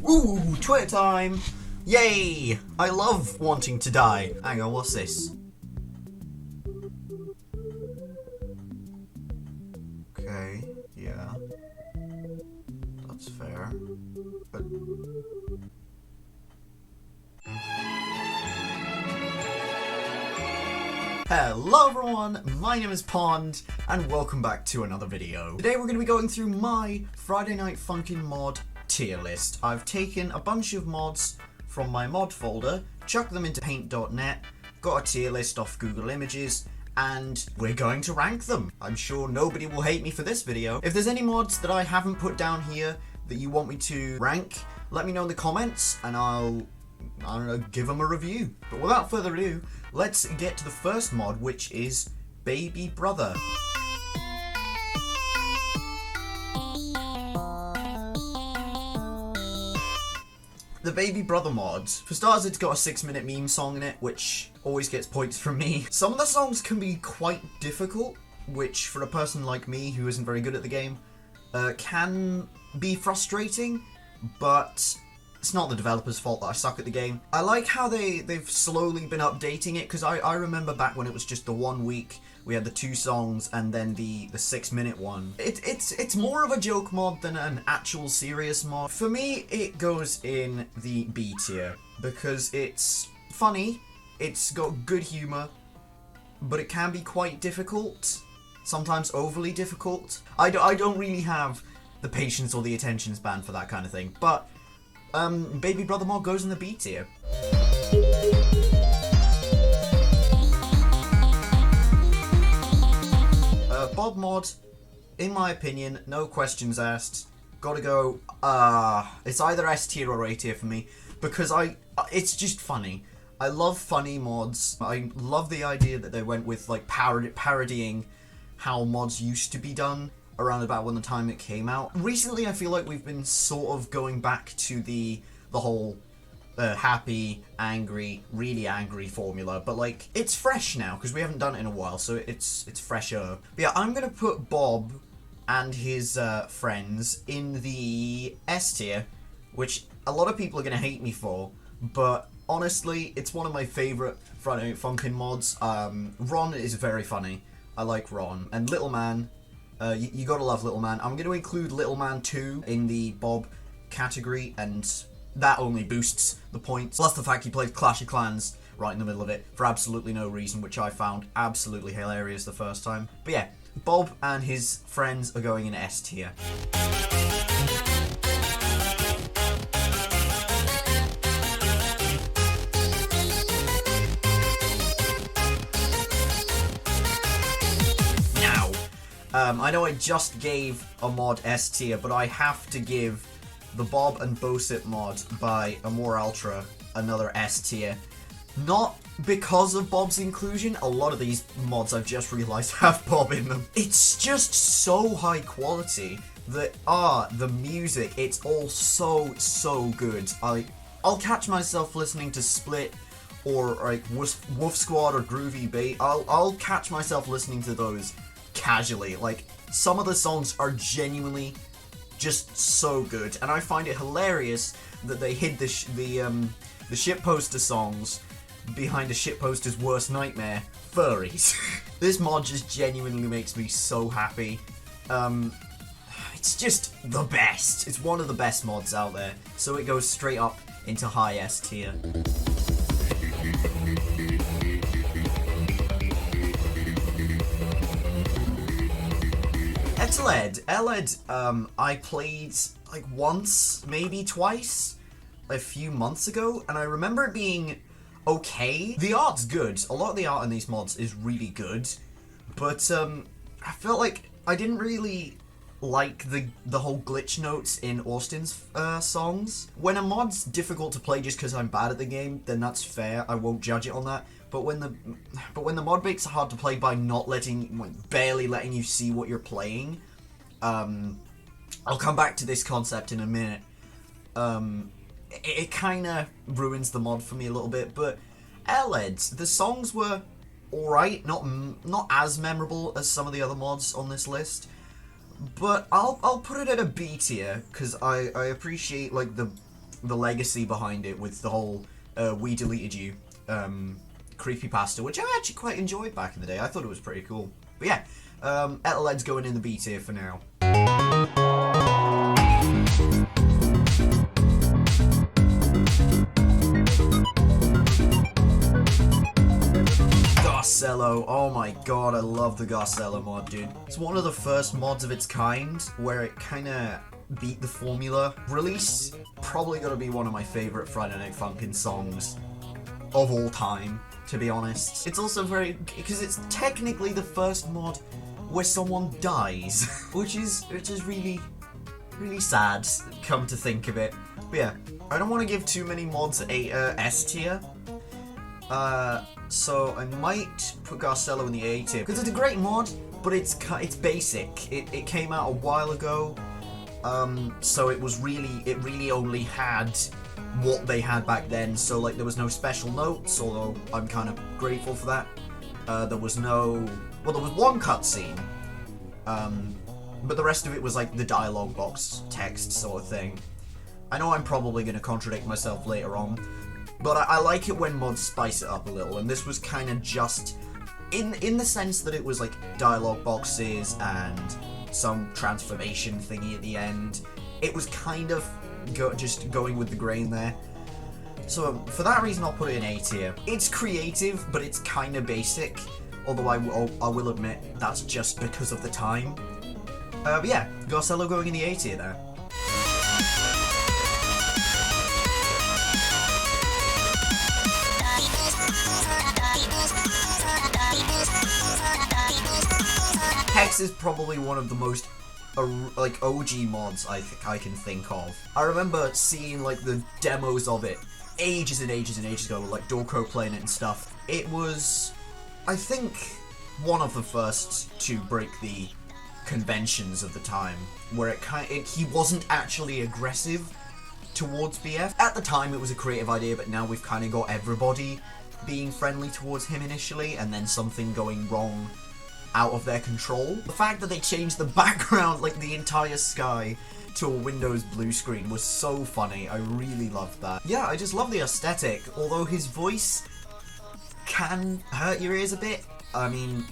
Ooh, Twitter time! Yay! I love wanting to die. Hang on, what's this? Okay, yeah. That's fair. But... Hello everyone, my name is Pond, and welcome back to another video. Today we're going to be going through my Friday Night Funkin mod tier list. I've taken a bunch of mods from my mod folder, chucked them into paint.net, got a tier list off Google Images, and we're going to rank them. I'm sure nobody will hate me for this video. If there's any mods that I haven't put down here that you want me to rank, let me know in the comments, and I don't know, give them a review. But without further ado, let's get to the first mod, which is Baby Brother. The Baby Brother mod. For starters, it's got a 6-minute meme song in it, which always gets points from me. Some of the songs can be quite difficult, which for a person like me who isn't very good at the game, can be frustrating, but it's not the developer's fault that I suck at the game. I like how they've slowly been updating it, because I remember back when it was just the 1 week, we had the 2 songs and then the 6-minute one. It's more of a joke mod than an actual serious mod. For me, it goes in the B tier, because it's funny, it's got good humor, but it can be quite difficult, sometimes overly difficult. I don't really have the patience or the attention span for that kind of thing, but Baby Brother mod goes in the B tier. Bob mod, in my opinion, no questions asked, gotta go, it's either S tier or A tier for me, because it's just funny. I love funny mods. I love the idea that they went with, like, parodying how mods used to be done around about when the time it came out. Recently, I feel like we've been sort of going back to the whole happy, angry, really angry formula, but like, it's fresh now because we haven't done it in a while, so it's fresher. But yeah, I'm gonna put Bob and his friends in the S tier, which a lot of people are gonna hate me for, but honestly, it's one of my favorite Friday Night Funkin mods. Ron is very funny. I like Ron. And Little Man, you gotta love Little Man. I'm gonna include Little Man 2 in the Bob category, and that only boosts the points. Plus the fact he played Clash of Clans right in the middle of it for absolutely no reason, which I found absolutely hilarious the first time. But yeah, Bob and his friends are going in S tier. Now, I know I just gave a mod S tier, but I have to give the Bob and Bosip mod by Amor Ultra another S tier. Not because of Bob's inclusion. A lot of these mods, I've just realised, have Bob in them. It's just so high quality. The art, the music, it's all so good. I'll catch myself listening to Split or like Wolf Squad or Groovy Bait. I'll catch myself listening to those casually. Like, some of the songs are genuinely just so good, and I find it hilarious that they hid the shitposter songs behind a shitposter's worst nightmare, furries. This mod just genuinely makes me so happy. It's just the best. It's one of the best mods out there, so it goes straight up into high S tier. Eteled, I played like once, maybe twice, a few months ago, and I remember it being okay. The art's good. A lot of the art in these mods is really good, but I felt like I didn't really like the whole glitch notes in Austin's songs. When a mod's difficult to play just because I'm bad at the game, then that's fair. I won't judge it on that. But when the mod makes it hard to play by not barely letting you see what you're playing, I'll come back to this concept in a minute. It kind of ruins the mod for me a little bit. But Eteled, the songs were alright, not as memorable as some of the other mods on this list. But I'll put it at a B tier, because I appreciate, like, the the legacy behind it with the whole "we deleted you" creepypasta, which I actually quite enjoyed back in the day. I thought it was pretty cool. But yeah, eteled's going in the B tier for now. Garcello, oh my god, I love the Garcello mod, dude. It's one of the first mods of its kind where it kinda beat the formula. Release, probably gonna be one of my favourite Friday Night Funkin songs of all time, to be honest. It's also very, because it's technically the first mod where someone dies, which is really sad, come to think of it. But yeah, I don't want to give too many mods a S tier. So I might put Garcello in the A tier because it's a great mod, but it's basic. It came out a while ago, so it really only had what they had back then. So like there was no special notes, although I'm kind of grateful for that. There was one cutscene, but the rest of it was like the dialogue box text sort of thing. I know I'm probably going to contradict myself later on. But I like it when mods spice it up a little, and this was kind of just in the sense that it was like dialogue boxes and some transformation thingy at the end. It was kind of just going with the grain there. So for that reason, I'll put it in A tier. It's creative, but it's kind of basic. Although I will admit that's just because of the time. But yeah, Garcello going in the A tier there. Hex is probably one of the most like OG mods I can think of. I remember seeing like the demos of it ages and ages and ages ago, like Dorco playing it and stuff. It was, I think, one of the first to break the conventions of the time, where he wasn't actually aggressive towards BF. At the time it was a creative idea, but now we've kind of got everybody being friendly towards him initially, and then something going wrong out of their control. The fact that they changed the background, like the entire sky, to a Windows blue screen was so funny. I really loved that. Yeah, I just love the aesthetic, although his voice can hurt your ears a bit. I mean,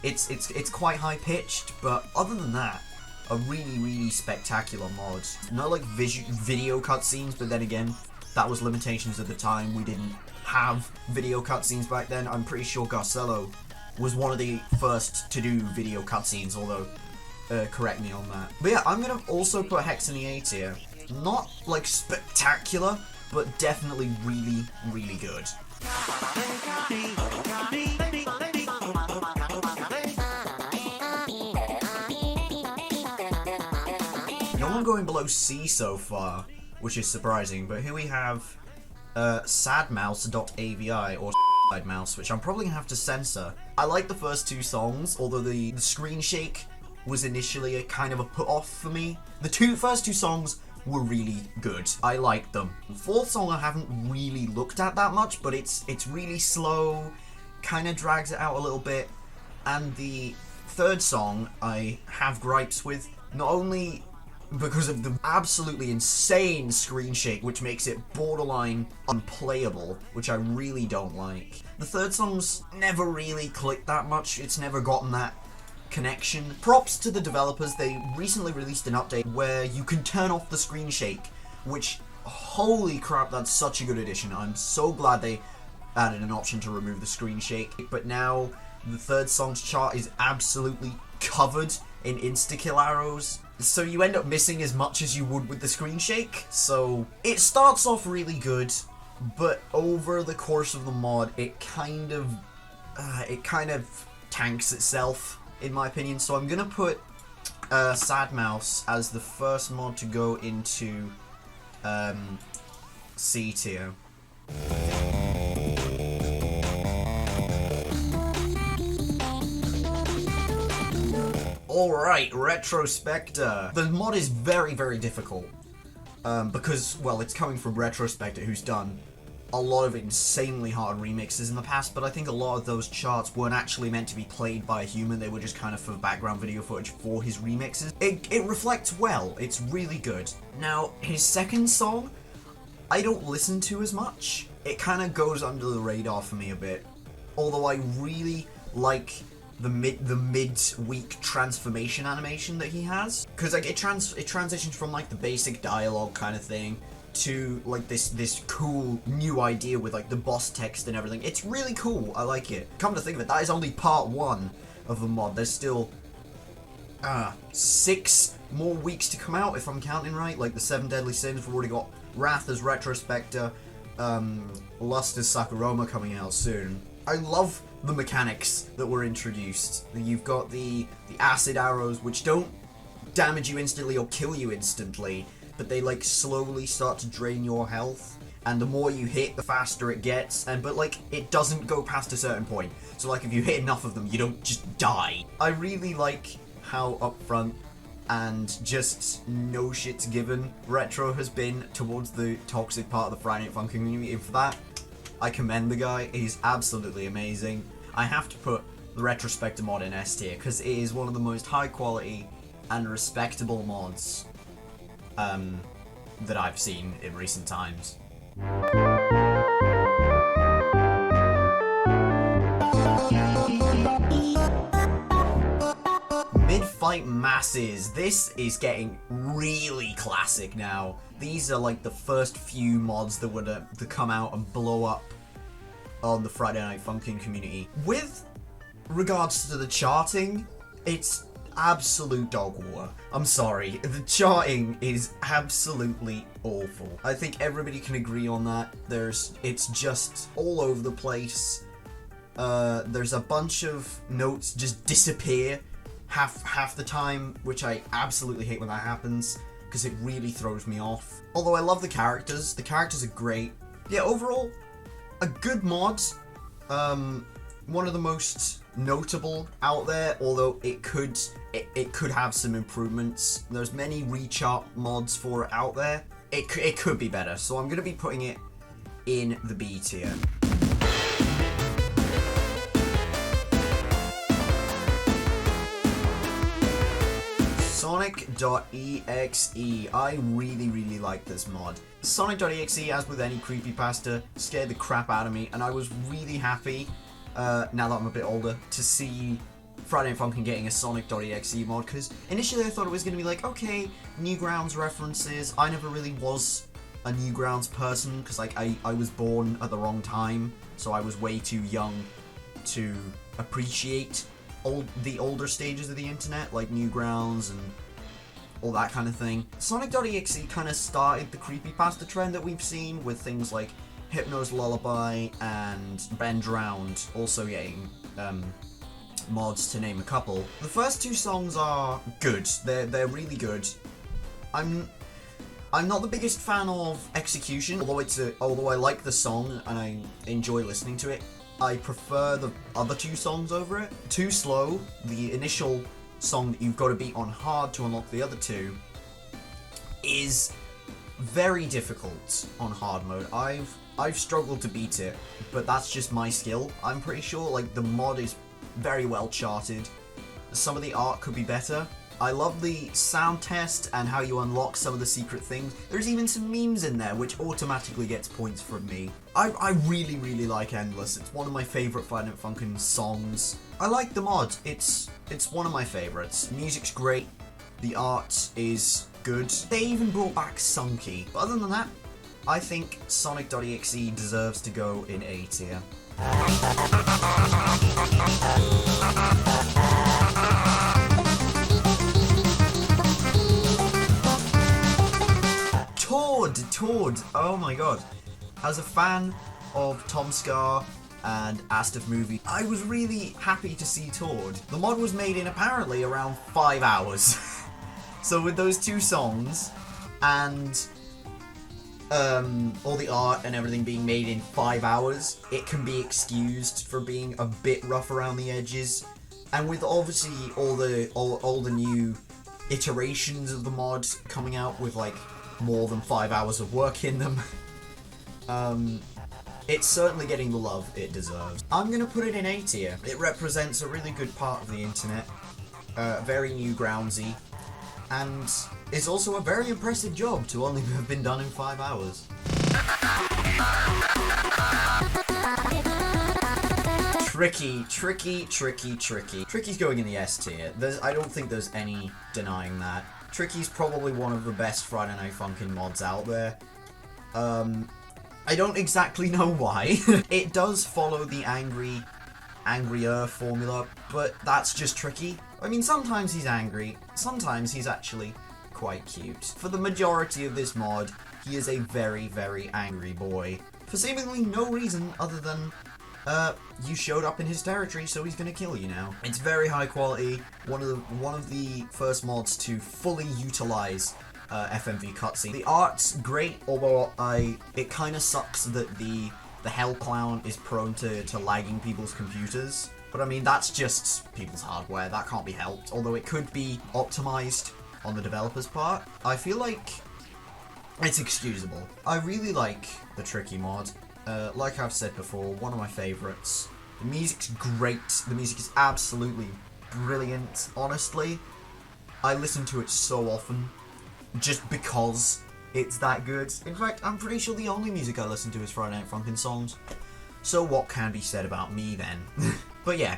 it's quite high-pitched, but other than that, a really spectacular mod. Not like video cutscenes, but then again, that was limitations at the time. We didn't have video cutscenes back then. I'm pretty sure Garcello was one of the first to do video cutscenes, although, correct me on that. But yeah, I'm gonna also put Hex in the A tier. Not, like, spectacular, but definitely really good. No one going below C so far, which is surprising, but here we have mouse.avi, or mouse, which I'm probably gonna have to censor. I like the first two songs, although the screen shake was initially a kind of a put-off for me. The first two songs were really good. I liked them. The fourth song I haven't really looked at that much, but it's really slow, kind of drags it out a little bit. And the third song I have gripes with, not only because of the absolutely insane screen shake, which makes it borderline unplayable, which I really don't like. The third song's never really clicked that much. It's never gotten that connection. Props to the developers. They recently released an update where you can turn off the screen shake, which, holy crap, that's such a good addition. I'm so glad they added an option to remove the screen shake. But now the third song's chart is absolutely covered in insta-kill arrows, so you end up missing as much as you would with the screen shake. So it starts off really good, but over the course of the mod, it kind of tanks itself, in my opinion. So I'm gonna put Sad Mouse as the first mod to go into C tier. Alright, Retrospecter. The mod is very difficult, because, well, it's coming from Retrospecter, who's done a lot of insanely hard remixes in the past, but I think a lot of those charts weren't actually meant to be played by a human. They were just kind of for background video footage for his remixes. It reflects well. It's really good. Now, his second song, I don't listen to as much. It kind of goes under the radar for me a bit. Although I really like the mid-week transformation animation that he has, because like it transitions from like the basic dialogue kind of thing to like this cool new idea with like the boss text and everything. It's really cool. I like it. Come to think of it, that is only part 1 of the mod. There's still 6 more weeks to come out if I'm counting right. Like the 7 Deadly Sins, we've already got Wrath as Retrospecter, Lust as Sakuroma coming out soon. I love the mechanics that were introduced. You've got the acid arrows, which don't damage you instantly or kill you instantly, but they like slowly start to drain your health, and the more you hit, the faster it gets, but like it doesn't go past a certain point. So like if you hit enough of them, you don't just die. I really like how upfront and just no shits given Retro has been towards the toxic part of the Friday Night Funkin community, and for that, I commend the guy. He's absolutely amazing. I have to put the Retrospecter mod in S tier, because it is one of the most high quality and respectable mods that I've seen in recent times. Mid-fight masses. This is getting really classic now. These are like the first few mods that would to come out and blow up on the Friday Night Funkin community. With regards to the charting, it's absolute dog water. I'm sorry, the charting is absolutely awful. I think everybody can agree on that. It's just all over the place. There's a bunch of notes just disappear half the time, which I absolutely hate when that happens, because it really throws me off. Although I love the characters are great. Yeah, overall, a good mod. One of the most notable out there, although it could have some improvements. There's many rechart mods for it out there. It could be better, so I'm gonna be putting it in the B tier. Sonic.exe. I really like this mod. Sonic.exe, as with any creepypasta, scared the crap out of me, and I was really happy, now that I'm a bit older, to see Friday Night Funkin getting a Sonic.exe mod, because initially I thought it was going to be like, okay, Newgrounds references. I never really was a Newgrounds person, because like I was born at the wrong time, so I was way too young to appreciate the older stages of the internet, like Newgrounds and all that kind of thing. Sonic.exe kind of started the creepypasta trend that we've seen, with things like Hypno's Lullaby and Ben Drowned also getting mods, to name a couple. The first 2 songs are good. They're really good. I'm not the biggest fan of Execution, although I like the song and I enjoy listening to it. I prefer the other 2 songs over it. Too Slow, the initial song that you've got to beat on hard to unlock the other 2, is very difficult on hard mode. I've struggled to beat it, but that's just my skill. I'm pretty sure like the mod is very well charted. Some of the art could be better. I love the sound test and how you unlock some of the secret things. There's even some memes in there, which automatically gets points from me. I really like Endless. It's one of my favourite Friday Night Funkin' songs. I like the mod. It's one of my favourites. Music's great. The art is good. They even brought back Sunky. But other than that, I think Sonic.exe deserves to go in A tier. Tord, oh my god. As a fan of Tom Scar and Astaf Movie, I was really happy to see Tord. The mod was made in apparently around 5 hours. So with those 2 songs and all the art and everything being made in 5 hours, it can be excused for being a bit rough around the edges. And with obviously all the new iterations of the mod coming out with like more than 5 hours of work in them, it's certainly getting the love it deserves. I'm gonna put it in A tier. It represents a really good part of the internet, very Newgroundsy, and is also a very impressive job to only have been done in 5 hours. Tricky. Tricky's going in the S tier. I don't think there's any denying that. Tricky's probably one of the best Friday Night Funkin' mods out there. I don't exactly know why. It does follow the angrier formula, but that's just Tricky. I mean, sometimes he's angry, sometimes he's actually quite cute. For the majority of this mod, he is a very, very angry boy. For seemingly no reason other than, you showed up in his territory, so he's gonna kill you now. It's very high quality, one of the first mods to fully utilize FMV cutscene. The art's great, although it kind of sucks that the Hell Clown is prone to lagging people's computers. But I mean, that's just people's hardware, that can't be helped. Although it could be optimized on the developer's part. I feel like it's excusable. I really like the Tricky mod. Like I've said before, one of my favorites. The music's great. The music is absolutely brilliant. Honestly, I listen to it so often just because it's that good. In fact, I'm pretty sure the only music I listen to is Friday Night Funkin' songs. So what can be said about me then? But yeah,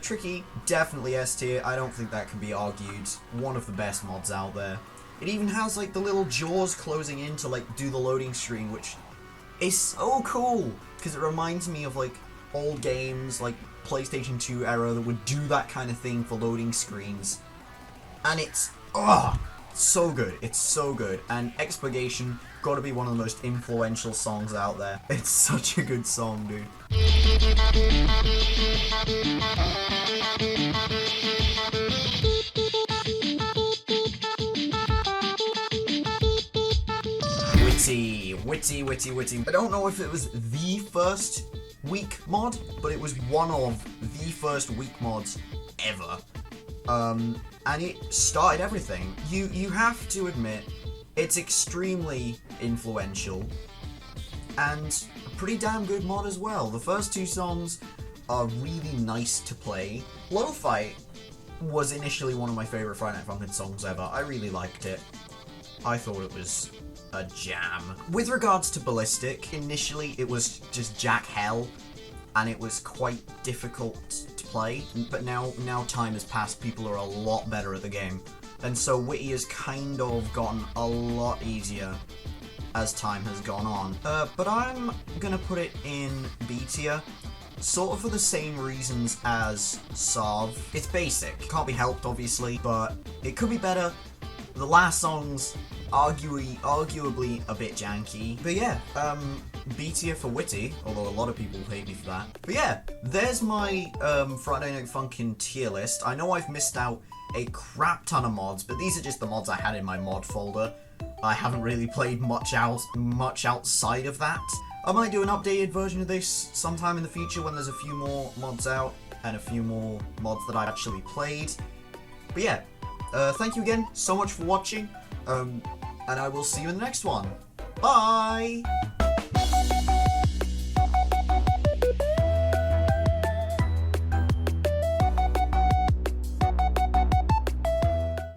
Tricky, definitely S tier. I don't think that can be argued. One of the best mods out there. It even has like the little jaws closing in to like do the loading screen, which is so cool because it reminds me of like old games like PlayStation 2 era that would do that kind of thing for loading screens. And it's so good. It's so good. And Expurgation gotta be one of the most influential songs out there. It's such a good song, dude. Whitty. I don't know if it was the first weak mod, but it was one of the first weak mods ever. And it started everything. You have to admit, it's extremely influential, and a pretty damn good mod as well. The first two songs are really nice to play. Lo-Fi was initially one of my favourite Friday Night Funkin' songs ever. I really liked it. I thought it was a jam. With regards to Ballistic, initially it was just Jack Hell, and it was quite difficult to play, but now time has passed, people are a lot better at the game, and so Whitty has kind of gotten a lot easier as time has gone on. But I'm gonna put it in B tier, sort of for the same reasons as Sarv. It's basic, can't be helped obviously, but it could be better. The last song's arguably a bit janky. But yeah, B tier for Whitty, although a lot of people hate me for that. But yeah, there's my Friday Night Funkin' tier list. I know I've missed out a crap ton of mods, but these are just the mods I had in my mod folder. I haven't really played much outside of that. I might do an updated version of this sometime in the future when there's a few more mods out and a few more mods that I've actually played. But yeah, thank you again so much for watching, and I will see you in the next one. Bye!